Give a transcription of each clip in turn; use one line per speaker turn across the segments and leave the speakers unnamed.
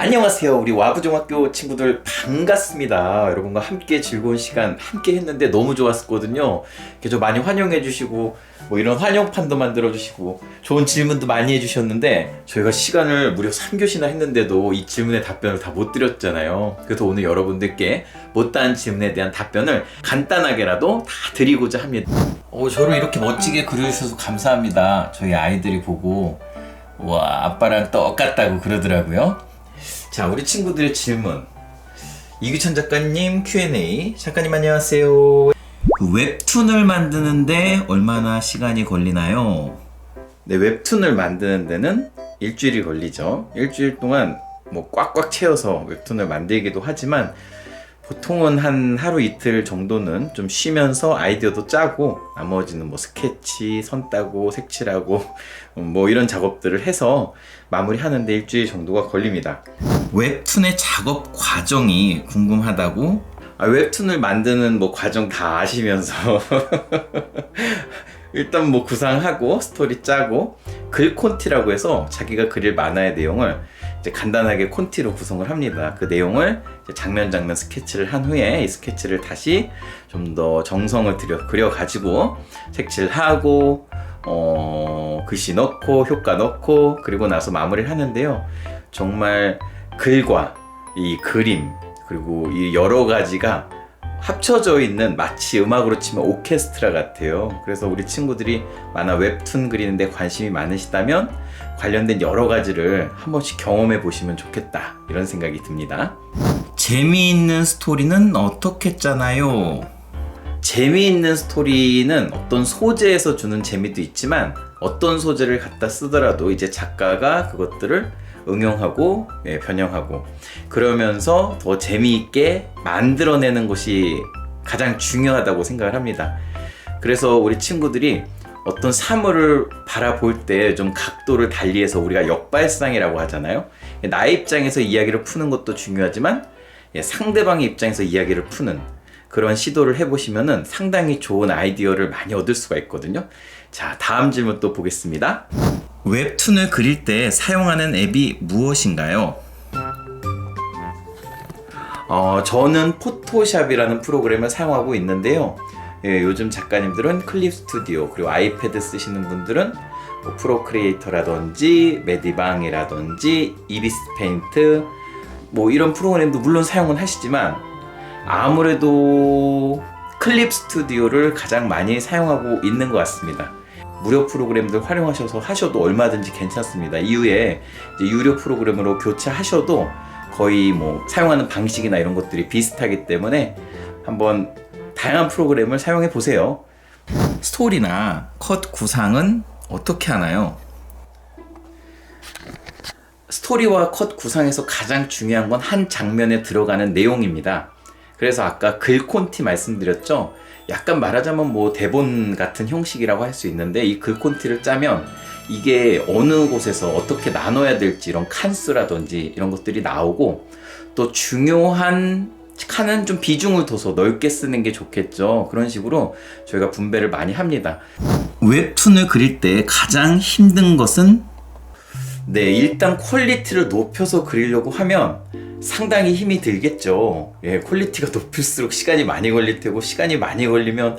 안녕하세요. 우리 와부중학교 친구들 반갑습니다. 여러분과 함께 즐거운 시간 함께 했는데 너무 좋았었거든요. 그래서 많이 환영해 주시고 뭐 이런 환영판도 만들어 주시고 좋은 질문도 많이 해 주셨는데 저희가 시간을 무려 3교시나 했는데도 이 질문에 답변을 다 못 드렸잖아요. 그래서 오늘 여러분들께 못다한 질문에 대한 답변을 간단하게라도 다 드리고자 합니다. 저를 이렇게 멋지게 그려주셔서 감사합니다. 저희 아이들이 보고 와 아빠랑 똑같다고 그러더라고요. 자, 우리 친구들의 질문. 이규찬 작가님 Q&A. 작가님 안녕하세요. 웹툰을 만드는데 얼마나 시간이 걸리나요? 네, 웹툰을 만드는 데는 일주일이 걸리죠. 일주일 동안 뭐 꽉꽉 채워서 웹툰을 만들기도 하지만 보통은 한 하루 이틀 정도는 좀 쉬면서 아이디어도 짜고 나머지는 뭐 스케치, 선 따고, 색칠하고 뭐 이런 작업들을 해서 마무리하는데 일주일 정도가 걸립니다. 웹툰의 작업 과정이 궁금하다고? 웹툰을 만드는 뭐 과정 다 아시면서 일단 뭐 구상하고 스토리 짜고 글 콘티라고 해서 자기가 그릴 만화의 내용을 이제 간단하게 콘티로 구성을 합니다. 그 내용을 이제 장면 스케치를 한 후에 이 스케치를 다시 좀 더 정성을 들여 그려가지고 색칠하고 글씨 넣고 효과 넣고 그리고 나서 마무리를 하는데요. 정말 글과 이 그림 그리고 이 여러 가지가 합쳐져 있는 마치 음악으로 치면 오케스트라 같아요. 그래서 우리 친구들이 만화 웹툰 그리는데 관심이 많으시다면 관련된 여러 가지를 한 번씩 경험해 보시면 좋겠다 이런 생각이 듭니다. 재미있는 스토리는 어떻게 짜나요? 재미있는 스토리는 어떤 소재에서 주는 재미도 있지만 어떤 소재를 갖다 쓰더라도 이제 작가가 그것들을 응용하고 변형하고 그러면서 더 재미있게 만들어내는 것이 가장 중요하다고 생각을 합니다. 그래서 우리 친구들이 어떤 사물을 바라볼 때 좀 각도를 달리해서 우리가 역발상이라고 하잖아요. 나의 입장에서 이야기를 푸는 것도 중요하지만 상대방의 입장에서 이야기를 푸는 그런 시도를 해보시면 상당히 좋은 아이디어를 많이 얻을 수가 있거든요. 자, 다음 질문 또 보겠습니다. 웹툰을 그릴 때 사용하는 앱이 무엇인가요? 저는 포토샵이라는 프로그램을 사용하고 있는데요. 요즘 작가님들은 클립 스튜디오 그리고 아이패드 쓰시는 분들은 뭐 프로크리에이터라든지 메디방이라든지 이비스 페인트 뭐 이런 프로그램도 물론 사용은 하시지만 아무래도 클립 스튜디오를 가장 많이 사용하고 있는 것 같습니다. 무료 프로그램들 활용하셔서 하셔도 얼마든지 괜찮습니다. 이후에 이제 유료 프로그램으로 교체하셔도 거의 뭐 사용하는 방식이나 이런 것들이 비슷하기 때문에 한번 다양한 프로그램을 사용해 보세요. 스토리나 컷 구상은 어떻게 하나요? 스토리와 컷 구상에서 가장 중요한 건 한 장면에 들어가는 내용입니다. 그래서 아까 글 콘티 말씀드렸죠? 약간 말하자면 뭐 대본 같은 형식이라고 할 수 있는데 이 글 콘티를 짜면 이게 어느 곳에서 어떻게 나눠야 될지 이런 칸수라든지 이런 것들이 나오고 또 중요한 칸은 좀 비중을 둬서 넓게 쓰는 게 좋겠죠. 그런 식으로 저희가 분배를 많이 합니다. 웹툰을 그릴 때 가장 힘든 것은? 네, 일단 퀄리티를 높여서 그리려고 하면 상당히 힘이 들겠죠. 퀄리티가 높을수록 시간이 많이 걸릴 테고 시간이 많이 걸리면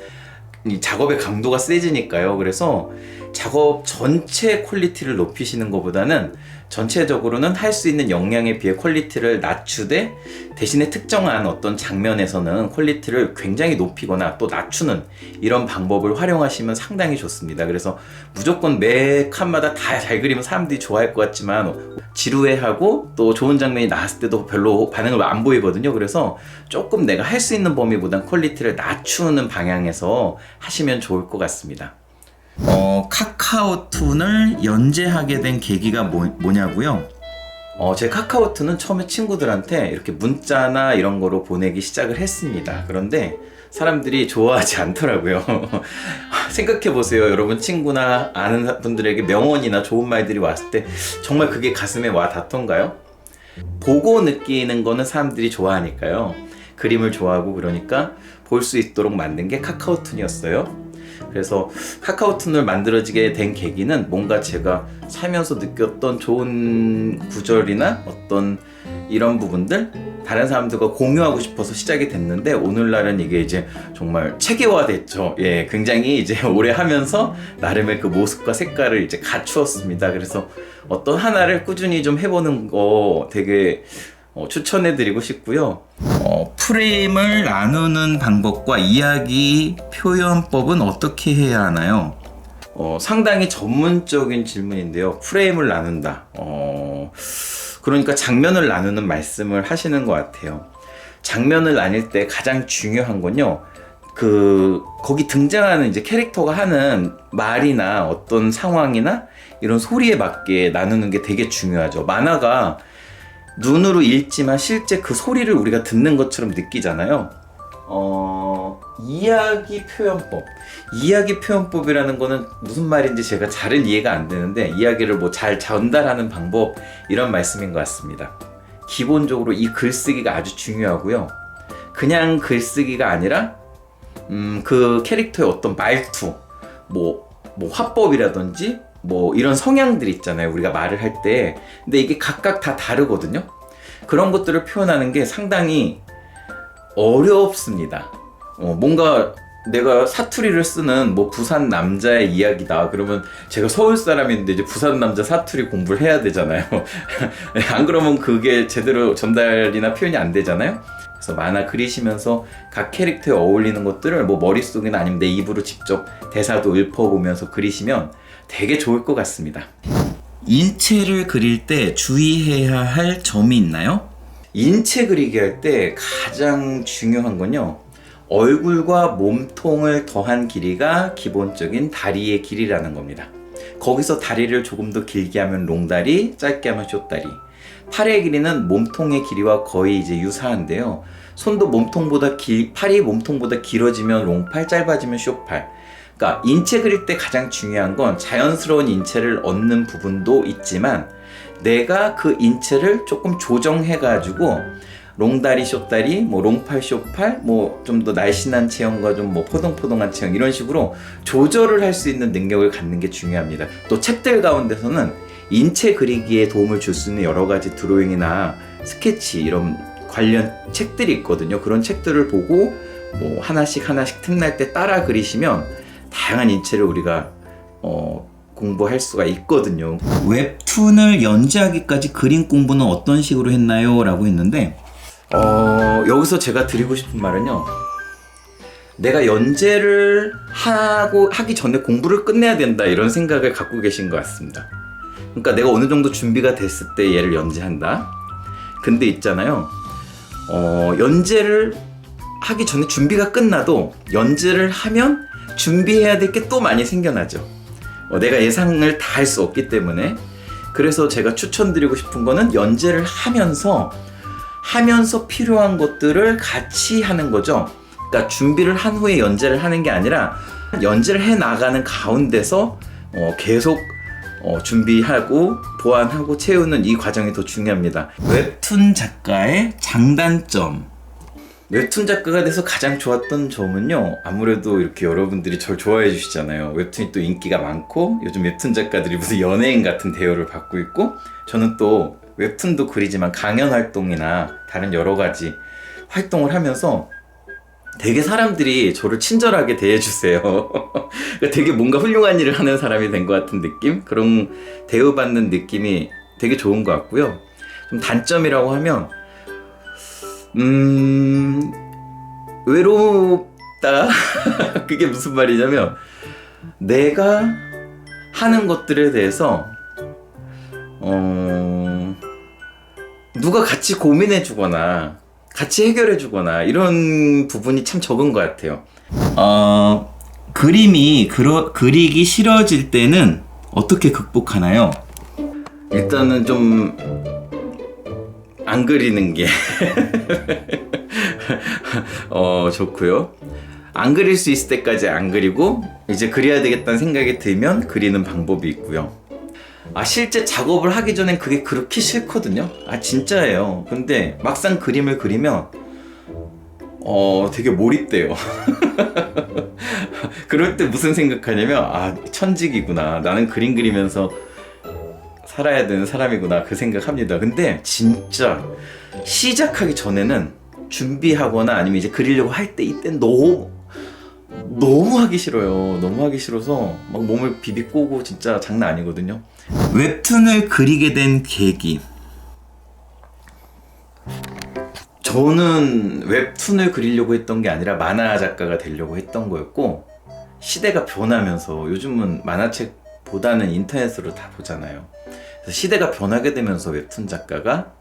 이 작업의 강도가 세지니까요. 그래서 작업 전체 퀄리티를 높이시는 것보다는 전체적으로는 할 수 있는 역량에 비해 퀄리티를 낮추되 대신에 특정한 어떤 장면에서는 퀄리티를 굉장히 높이거나 또 낮추는 이런 방법을 활용하시면 상당히 좋습니다. 그래서 무조건 매 칸마다 다 잘 그리면 사람들이 좋아할 것 같지만 지루해하고 또 좋은 장면이 나왔을 때도 별로 반응을 안 보이거든요. 그래서 조금 내가 할 수 있는 범위보단 퀄리티를 낮추는 방향에서 하시면 좋을 것 같습니다. 카카오툰을 연재하게 된 계기가 뭐냐고요? 제 카카오툰은 처음에 친구들한테 이렇게 문자나 이런 거로 보내기 시작을 했습니다. 그런데 사람들이 좋아하지 않더라고요. 생각해보세요. 여러분 친구나 아는 분들에게 명언이나 좋은 말들이 왔을 때 정말 그게 가슴에 와 닿던가요? 보고 느끼는 거는 사람들이 좋아하니까요. 그림을 좋아하고 그러니까 볼 수 있도록 만든 게 카카오툰이었어요. 그래서 카카오툰을 만들어지게 된 계기는 뭔가 제가 살면서 느꼈던 좋은 구절이나 어떤 이런 부분들 다른 사람들과 공유하고 싶어서 시작이 됐는데 오늘날은 이게 이제 정말 체계화됐죠. 예, 굉장히 이제 오래 하면서 나름의 그 모습과 색깔을 이제 갖추었습니다. 그래서 어떤 하나를 꾸준히 좀 해보는 거 되게 추천해드리고 싶고요. 프레임을 나누는 방법과 이야기 표현법은 어떻게 해야 하나요? 상당히 전문적인 질문인데요. 프레임을 나눈다. 그러니까 장면을 나누는 말씀을 하시는 것 같아요. 장면을 나눌 때 가장 중요한 건요. 거기 등장하는 이제 캐릭터가 하는 말이나 어떤 상황이나 이런 소리에 맞게 나누는 게 되게 중요하죠. 만화가 눈으로 읽지만 실제 그 소리를 우리가 듣는 것처럼 느끼잖아요. 이야기 표현법이라는 거는 무슨 말인지 제가 잘은 이해가 안 되는데 이야기를 뭐 잘 전달하는 방법 이런 말씀인 것 같습니다. 기본적으로 이 글쓰기가 아주 중요하고요. 그냥 글쓰기가 아니라 그 캐릭터의 어떤 말투, 뭐 화법이라든지 뭐 이런 성향들 있잖아요. 우리가 말을 할 때. 근데 이게 각각 다 다르거든요. 그런 것들을 표현하는 게 상당히 어렵습니다. 뭔가 내가 사투리를 쓰는 뭐 부산 남자의 이야기다 그러면 제가 서울 사람인데 이제 부산 남자 사투리 공부를 해야 되잖아요. 안 그러면 그게 제대로 전달이나 표현이 안 되잖아요. 그래서 만화 그리시면서 각 캐릭터에 어울리는 것들을 뭐 머릿속이나 아니면 내 입으로 직접 대사도 읊어보면서 그리시면 되게 좋을 것 같습니다. 인체를 그릴 때 주의해야 할 점이 있나요? 인체 그리기 할 때 가장 중요한 건요. 얼굴과 몸통을 더한 길이가 기본적인 다리의 길이라는 겁니다. 거기서 다리를 조금 더 길게 하면 롱다리, 짧게 하면 숏다리. 팔의 길이는 몸통의 길이와 거의 이제 유사한데요. 손도 팔이 몸통보다 길어지면 롱팔, 짧아지면 숏팔. 그러니까 인체 그릴 때 가장 중요한 건 자연스러운 인체를 얻는 부분도 있지만 내가 그 인체를 조금 조정해가지고 롱다리, 숏다리, 뭐 롱팔, 숏팔, 뭐 좀 더 날씬한 체형과 좀 뭐 포동포동한 체형 이런 식으로 조절을 할 수 있는 능력을 갖는 게 중요합니다. 또 책들 가운데서는 인체 그리기에 도움을 줄 수 있는 여러 가지 드로잉이나 스케치 이런 관련 책들이 있거든요. 그런 책들을 보고 뭐 하나씩 틈날 때 따라 그리시면 다양한 인체를 우리가 공부할 수가 있거든요. 웹툰을 연재하기까지 그림 공부는 어떤 식으로 했나요? 라고 했는데 여기서 제가 드리고 싶은 말은요. 내가 연재를 하기 전에 공부를 끝내야 된다 이런 생각을 갖고 계신 것 같습니다. 그러니까 내가 어느 정도 준비가 됐을 때 얘를 연재한다. 근데 있잖아요. 연재를 하기 전에 준비가 끝나도 연재를 하면 준비해야 될 게 또 많이 생겨나죠. 내가 예상을 다 할 수 없기 때문에. 그래서 제가 추천드리고 싶은 거는 연재를 하면서 필요한 것들을 같이 하는 거죠. 그러니까 준비를 한 후에 연재를 하는 게 아니라 연재를 해 나가는 가운데서 계속 준비하고 보완하고 채우는 이 과정이 더 중요합니다. 웹툰 작가의 장단점. 웹툰 작가가 돼서 가장 좋았던 점은요. 아무래도 이렇게 여러분들이 저를 좋아해 주시잖아요. 웹툰이 또 인기가 많고 요즘 웹툰 작가들이 무슨 연예인 같은 대우를 받고 있고 저는 또 웹툰도 그리지만 강연 활동이나 다른 여러 가지 활동을 하면서 되게 사람들이 저를 친절하게 대해주세요. 되게 뭔가 훌륭한 일을 하는 사람이 된 것 같은 느낌? 그런 대우받는 느낌이 되게 좋은 것 같고요. 좀 단점이라고 하면 외롭다. 그게 무슨 말이냐면 내가 하는 것들에 대해서 누가 같이 고민해 주거나 같이 해결해 주거나 이런 부분이 참 적은 것 같아요. 그림이 그리기 싫어질 때는 어떻게 극복하나요? 일단은 좀 안 그리는 게 좋고요. 안 그릴 수 있을 때까지 안 그리고 이제 그려야 되겠다는 생각이 들면 그리는 방법이 있고요. 실제 작업을 하기 전엔 그게 그렇게 싫거든요. 진짜예요. 근데 막상 그림을 그리면 되게 몰입돼요. 그럴 때 무슨 생각하냐면 천직이구나. 나는 그림 그리면서 살아야 되는 사람이구나 그 생각합니다. 근데 진짜 시작하기 전에는 준비하거나 아니면 이제 그리려고 할 때 이때는 너무 하기 싫어요. 너무 하기 싫어서 막 몸을 비비꼬고 진짜 장난 아니거든요. 웹툰을 그리게 된 계기. 저는 웹툰을 그리려고 했던 게 아니라 만화 작가가 되려고 했던 거였고, 시대가 변하면서 요즘은 만화책보다는 인터넷으로 다 보잖아요. 그래서 시대가 변하게 되면서 웹툰 작가가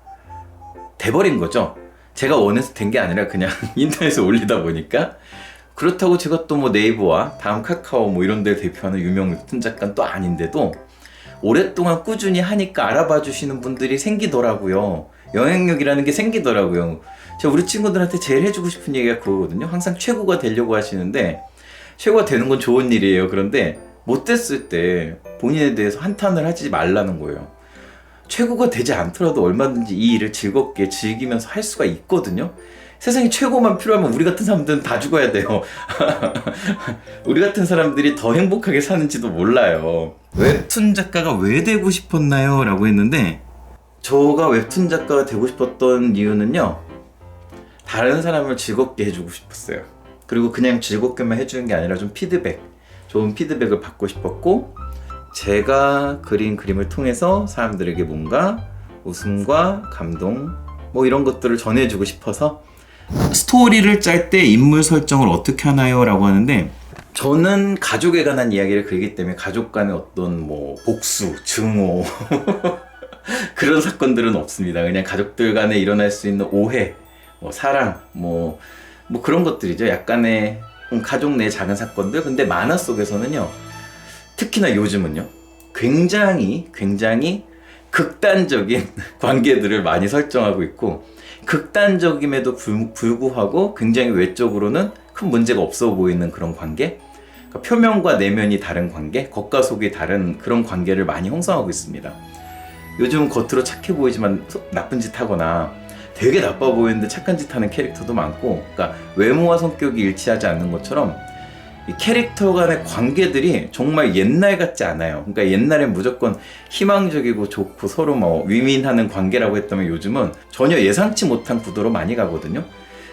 돼버린 거죠. 제가 원해서 된 게 아니라 그냥 인터넷에 올리다 보니까. 그렇다고 제가 또 뭐 네이버와 다음 카카오 뭐 이런 데를 대표하는 유명 웹툰 작가는 또 아닌데도 오랫동안 꾸준히 하니까 알아봐 주시는 분들이 생기더라고요. 영향력이라는 게 생기더라고요. 제가 우리 친구들한테 제일 해주고 싶은 얘기가 그거거든요. 항상 최고가 되려고 하시는데 최고가 되는 건 좋은 일이에요. 그런데 못 됐을 때 본인에 대해서 한탄을 하지 말라는 거예요. 최고가 되지 않더라도 얼마든지 이 일을 즐겁게 즐기면서 할 수가 있거든요. 세상에 최고만 필요하면 우리 같은 사람들은 다 죽어야 돼요. 우리 같은 사람들이 더 행복하게 사는지도 몰라요. 웹툰 작가가 왜 되고 싶었나요? 라고 했는데, 저가 웹툰 작가가 되고 싶었던 이유는요, 다른 사람을 즐겁게 해주고 싶었어요. 그리고 그냥 즐겁게만 해주는 게 아니라 좀 좋은 피드백을 받고 싶었고, 제가 그린 그림을 통해서 사람들에게 뭔가 웃음과 감동 뭐 이런 것들을 전해주고 싶어서. 스토리를 짤 때 인물 설정을 어떻게 하나요? 라고 하는데, 저는 가족에 관한 이야기를 그리기 때문에 가족 간의 어떤 뭐 복수, 증오 그런 사건들은 없습니다. 그냥 가족들 간에 일어날 수 있는 오해, 뭐 사랑, 뭐 그런 것들이죠. 약간의 가족 내 작은 사건들. 근데 만화 속에서는요, 특히나 요즘은요, 굉장히 극단적인 관계들을 많이 설정하고 있고, 극단적임에도 불구하고 굉장히 외적으로는 큰 문제가 없어 보이는 그런 관계, 그러니까 표면과 내면이 다른 관계, 겉과 속이 다른 그런 관계를 많이 형성하고 있습니다. 요즘 겉으로 착해 보이지만 나쁜 짓 하거나 되게 나빠 보이는데 착한 짓 하는 캐릭터도 많고, 그러니까 외모와 성격이 일치하지 않는 것처럼 이 캐릭터 간의 관계들이 정말 옛날 같지 않아요. 그러니까 옛날엔 무조건 희망적이고 좋고 서로 뭐 위민하는 관계라고 했다면 요즘은 전혀 예상치 못한 구도로 많이 가거든요.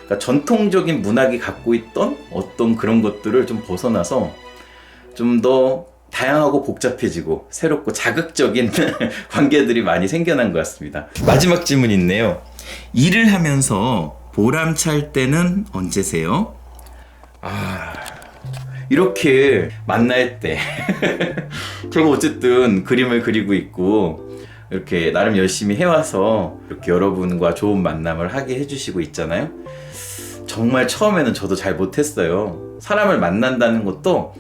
그러니까 전통적인 문학이 갖고 있던 어떤 그런 것들을 좀 벗어나서 좀 더 다양하고 복잡해지고 새롭고 자극적인 관계들이 많이 생겨난 것 같습니다. 마지막 질문 있네요. 일을 하면서 보람찰 때는 언제세요? 이렇게 만날 때 제가 어쨌든 그림을 그리고 있고 이렇게 나름 열심히 해와서 이렇게 여러분과 좋은 만남을 하게 해주시고 있잖아요. 정말 처음에는 저도 잘 못했어요. 사람을 만난다는 것도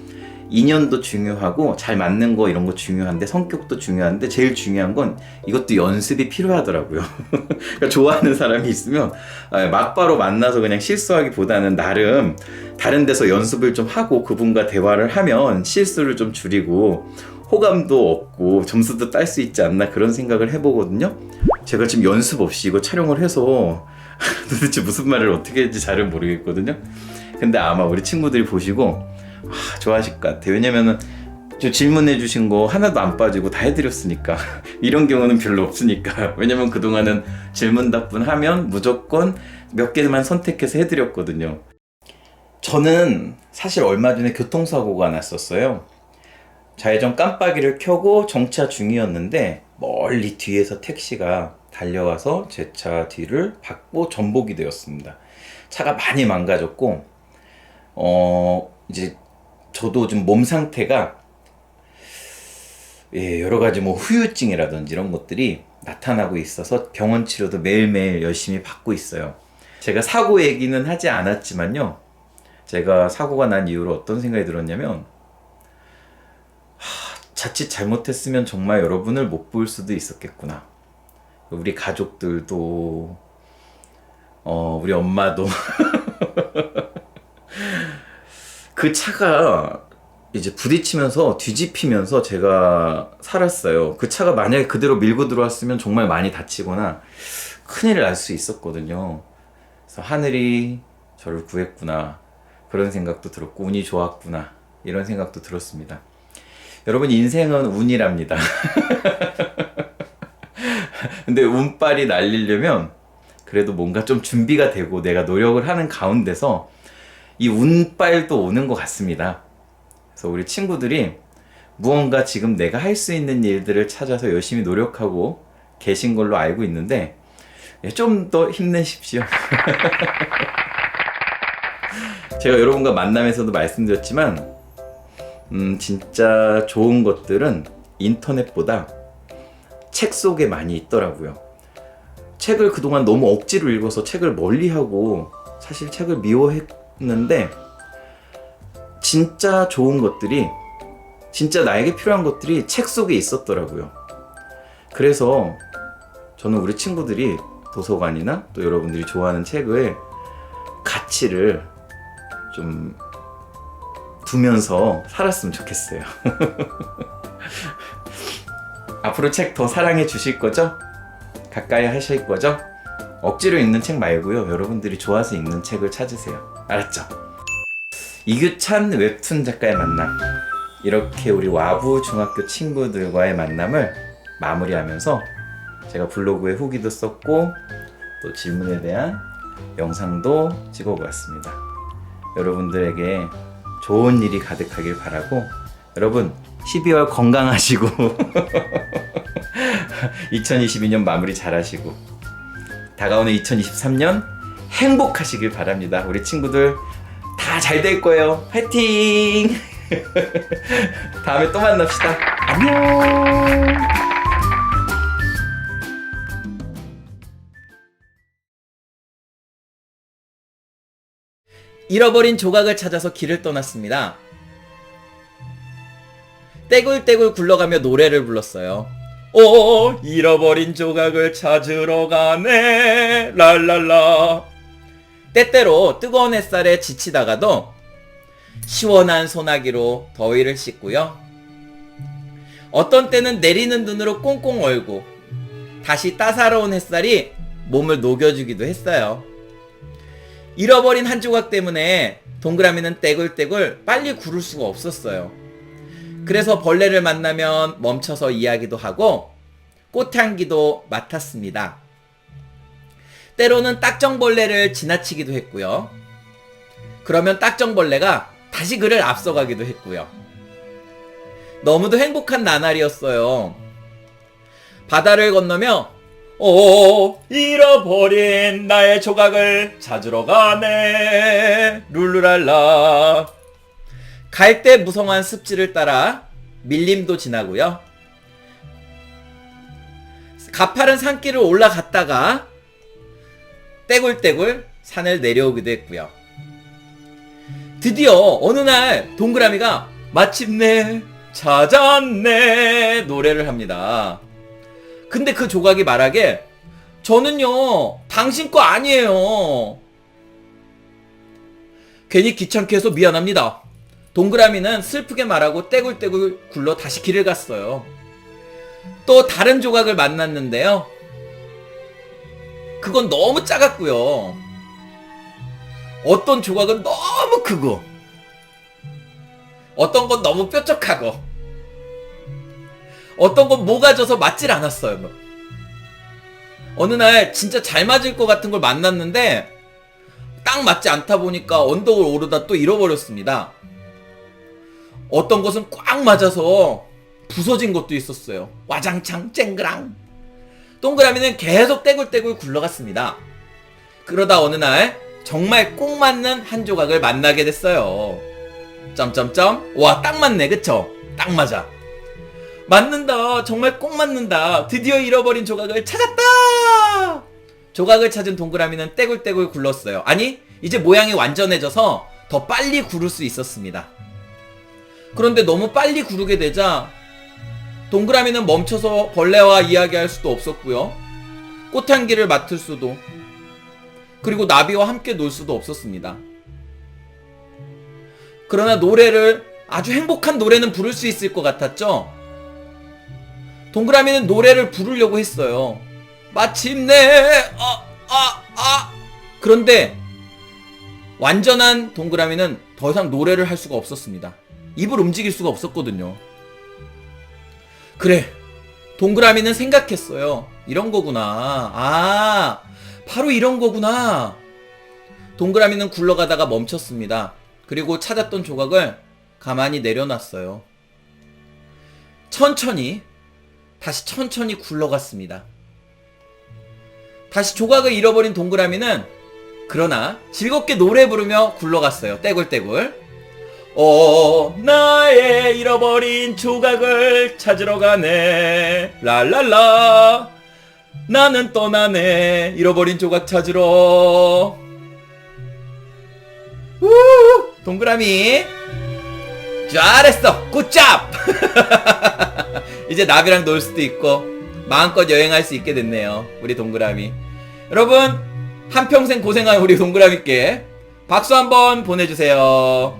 인연도 중요하고 잘 맞는 거 이런 거 중요한데 성격도 중요한데 제일 중요한 건 이것도 연습이 필요하더라고요. 그러니까 좋아하는 사람이 있으면 막바로 만나서 그냥 실수하기보다는 나름 다른 데서 연습을 좀 하고 그분과 대화를 하면 실수를 좀 줄이고 호감도 얻고 점수도 딸 수 있지 않나 그런 생각을 해보거든요. 제가 지금 연습 없이 이거 촬영을 해서 도대체 무슨 말을 어떻게 할지 잘은 모르겠거든요. 근데 아마 우리 친구들이 보시고 좋아하실 것 같아요. 왜냐면은 저 질문해 주신 거 하나도 안 빠지고 다 해드렸으니까. 이런 경우는 별로 없으니까. 왜냐면 그동안은 질문답분 하면 무조건 몇 개만 선택해서 해드렸거든요. 저는 사실 얼마 전에 교통사고가 났었어요. 좌회전 깜빡이를 켜고 정차 중이었는데 멀리 뒤에서 택시가 달려와서 제 차 뒤를 박고 전복이 되었습니다. 차가 많이 망가졌고 이제 저도 좀 몸 상태가 여러 가지 뭐 후유증이라든지 이런 것들이 나타나고 있어서 병원 치료도 매일매일 열심히 받고 있어요. 제가 사고 얘기는 하지 않았지만요, 제가 사고가 난 이후로 어떤 생각이 들었냐면 자칫 잘못했으면 정말 여러분을 못 볼 수도 있었겠구나. 우리 가족들도 우리 엄마도 그 차가 이제 부딪히면서 뒤집히면서 제가 살았어요. 그 차가 만약에 그대로 밀고 들어왔으면 정말 많이 다치거나 큰일 날 수 있었거든요. 그래서 하늘이 저를 구했구나 그런 생각도 들었고 운이 좋았구나 이런 생각도 들었습니다. 여러분 인생은 운이랍니다. 근데 운빨이 날리려면 그래도 뭔가 좀 준비가 되고 내가 노력을 하는 가운데서 이 운빨도 오는 것 같습니다. 그래서 우리 친구들이 무언가 지금 내가 할 수 있는 일들을 찾아서 열심히 노력하고 계신 걸로 알고 있는데 좀 더 힘내십시오. 제가 여러분과 만남에서도 말씀드렸지만 진짜 좋은 것들은 인터넷보다 책 속에 많이 있더라고요. 책을 그동안 너무 억지로 읽어서 책을 멀리하고 사실 책을 미워했는데 진짜 좋은 것들이, 진짜 나에게 필요한 것들이 책 속에 있었더라고요. 그래서 저는 우리 친구들이 도서관이나 또 여러분들이 좋아하는 책을 가치를 좀 두면서 살았으면 좋겠어요. 앞으로 책 더 사랑해 주실 거죠? 가까이 하실 거죠? 억지로 읽는 책 말고요. 여러분들이 좋아서 읽는 책을 찾으세요. 알았죠? 이규찬 웹툰 작가의 만남. 이렇게 우리 와부 중학교 친구들과의 만남을 마무리하면서 제가 블로그에 후기도 썼고 또 질문에 대한 영상도 찍어보았습니다. 여러분들에게 좋은 일이 가득하길 바라고, 여러분 12월 건강하시고 2022년 마무리 잘하시고 다가오는 2023년 행복하시길 바랍니다. 우리 친구들 다 잘 될 거예요. 화이팅! 다음에 또 만납시다. 안녕! 잃어버린 조각을 찾아서 길을 떠났습니다. 떼굴떼굴 굴러가며 노래를 불렀어요. 오, 잃어버린 조각을 찾으러 가네 랄랄라. 때때로 뜨거운 햇살에 지치다가도 시원한 소나기로 더위를 씻고요. 어떤 때는 내리는 눈으로 꽁꽁 얼고 다시 따사로운 햇살이 몸을 녹여주기도 했어요. 잃어버린 한 조각 때문에 동그라미는 떼굴떼굴 빨리 구를 수가 없었어요. 그래서 벌레를 만나면 멈춰서 이야기도 하고 꽃향기도 맡았습니다. 때로는 딱정벌레를 지나치기도 했고요. 그러면 딱정벌레가 다시 그를 앞서가기도 했고요. 너무도 행복한 나날이었어요. 바다를 건너며 잃어버린 나의 조각을 찾으러 가네 룰루랄라. 갈대 무성한 습지를 따라 밀림도 지나고요. 가파른 산길을 올라갔다가 떼굴떼굴 산을 내려오기도 했고요. 드디어 어느 날 동그라미가 마침내 찾았네 노래를 합니다. 근데 그 조각이 말하길 저는요 당신 거 아니에요. 괜히 귀찮게 해서 미안합니다. 동그라미는 슬프게 말하고 떼굴떼굴 굴러 다시 길을 갔어요. 또 다른 조각을 만났는데요. 그건 너무 작았고요. 어떤 조각은 너무 크고 어떤 건 너무 뾰족하고 어떤 건 모가져서 맞질 않았어요. 어느 날 진짜 잘 맞을 것 같은 걸 만났는데 딱 맞지 않다 보니까 언덕을 오르다 또 잃어버렸습니다. 어떤 것은 꽉 맞아서 부서진 것도 있었어요. 와장창 쨍그랑. 동그라미는 계속 떼굴떼굴 굴러갔습니다. 그러다 어느 날 정말 꼭 맞는 한 조각을 만나게 됐어요. 점점점. 와, 딱 맞네. 그쵸? 딱 맞아. 맞는다. 정말 꼭 맞는다. 드디어 잃어버린 조각을 찾았다. 조각을 찾은 동그라미는 떼굴떼굴 굴렀어요. 아니, 이제 모양이 완전해져서 더 빨리 구를 수 있었습니다. 그런데 너무 빨리 구르게 되자 동그라미는 멈춰서 벌레와 이야기할 수도 없었고요. 꽃향기를 맡을 수도, 그리고 나비와 함께 놀 수도 없었습니다. 그러나 노래를, 아주 행복한 노래는 부를 수 있을 것 같았죠? 동그라미는 노래를 부르려고 했어요. 마침내 그런데 완전한 동그라미는 더 이상 노래를 할 수가 없었습니다. 입을 움직일 수가 없었거든요. 그래,
동그라미는 생각했어요. 이런 거구나. 아, 바로 이런 거구나. 동그라미는 굴러가다가 멈췄습니다. 그리고 찾았던 조각을 가만히 내려놨어요. 다시 천천히 굴러갔습니다. 다시 조각을 잃어버린 동그라미는 그러나 즐겁게 노래 부르며 굴러갔어요. 떼굴떼굴. 나의 잃어버린 조각을 찾으러 가네. 랄랄라. 나는 떠나네. 잃어버린 조각 찾으러. 동그라미. 잘했어. 굿잡. 이제 나비랑 놀 수도 있고 마음껏 여행할 수 있게 됐네요. 우리 동그라미. 여러분, 한평생 고생한 우리 동그라미께 박수 한번 보내주세요.